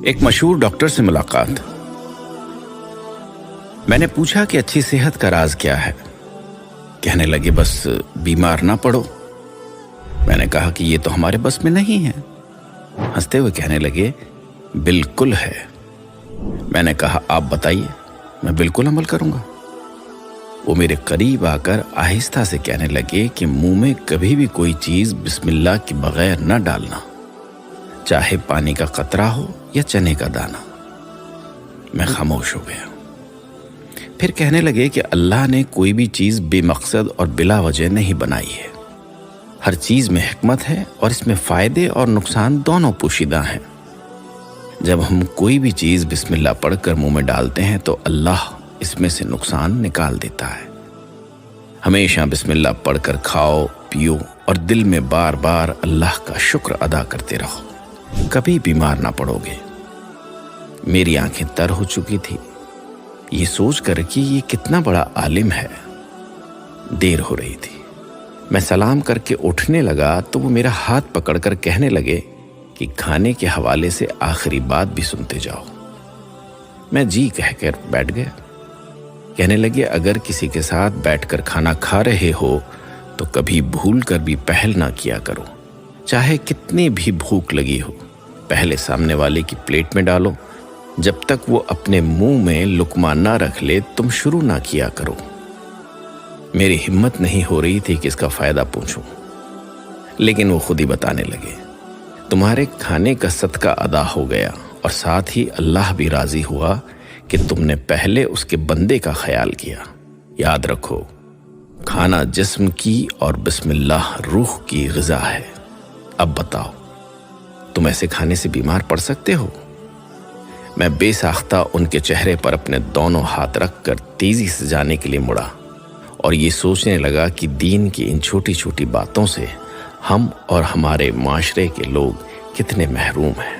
ایک مشہور ڈاکٹر سے ملاقات۔ میں نے پوچھا کہ اچھی صحت کا راز کیا ہے؟ کہنے لگے بس بیمار نہ پڑو۔ میں نے کہا کہ یہ تو ہمارے بس میں نہیں ہے۔ ہنستے ہوئے کہنے لگے بالکل ہے۔ میں نے کہا آپ بتائیے، میں بالکل عمل کروں گا۔ وہ میرے قریب آ کر آہستہ سے کہنے لگے کہ منہ میں کبھی بھی کوئی چیز بسم اللہ کے بغیر نہ ڈالنا، چاہے پانی کا قطرہ ہو یا چنے کا دانہ۔ میں خاموش ہو گیا۔ پھر کہنے لگے کہ اللہ نے کوئی بھی چیز بے مقصد اور بلا وجہ نہیں بنائی ہے۔ ہر چیز میں حکمت ہے اور اس میں فائدے اور نقصان دونوں پوشیدہ ہیں۔ جب ہم کوئی بھی چیز بسم اللہ پڑھ کر منہ میں ڈالتے ہیں تو اللہ اس میں سے نقصان نکال دیتا ہے۔ ہمیشہ بسم اللہ پڑھ کر کھاؤ پیو اور دل میں بار بار اللہ کا شکر ادا کرتے رہو، کبھی بیمار نہ پڑو گے۔ میری آنکھیں تر ہو چکی تھی، یہ سوچ کر کہ یہ کتنا بڑا عالم ہے۔ دیر ہو رہی تھی، میں سلام کر کے اٹھنے لگا تو وہ میرا ہاتھ پکڑ کر کہنے لگے کہ کھانے کے حوالے سے آخری بات بھی سنتے جاؤ۔ میں جی کہہ کر بیٹھ گیا۔ کہنے لگے اگر کسی کے ساتھ بیٹھ کر کھانا کھا رہے ہو تو کبھی بھول کر بھی پہل نہ کیا کرو، چاہے کتنی بھی بھوک لگی ہو۔ پہلے سامنے والے کی پلیٹ میں ڈالو، جب تک وہ اپنے منہ میں لقمہ نہ رکھ لے تم شروع نہ کیا کرو۔ میری ہمت نہیں ہو رہی تھی کہ اس کا فائدہ پوچھوں، لیکن وہ خود ہی بتانے لگے تمہارے کھانے کا صدقہ ادا ہو گیا اور ساتھ ہی اللہ بھی راضی ہوا کہ تم نے پہلے اس کے بندے کا خیال کیا۔ یاد رکھو، کھانا جسم کی اور بسم اللہ روح کی غذا ہے۔ اب بتاؤ، تم ایسے کھانے سے بیمار پڑ سکتے ہو؟ میں بے ساختہ ان کے چہرے پر اپنے دونوں ہاتھ رکھ کر تیزی سے جانے کے لیے مڑا اور یہ سوچنے لگا کہ دین کی ان چھوٹی چھوٹی باتوں سے ہم اور ہمارے معاشرے کے لوگ کتنے محروم ہیں۔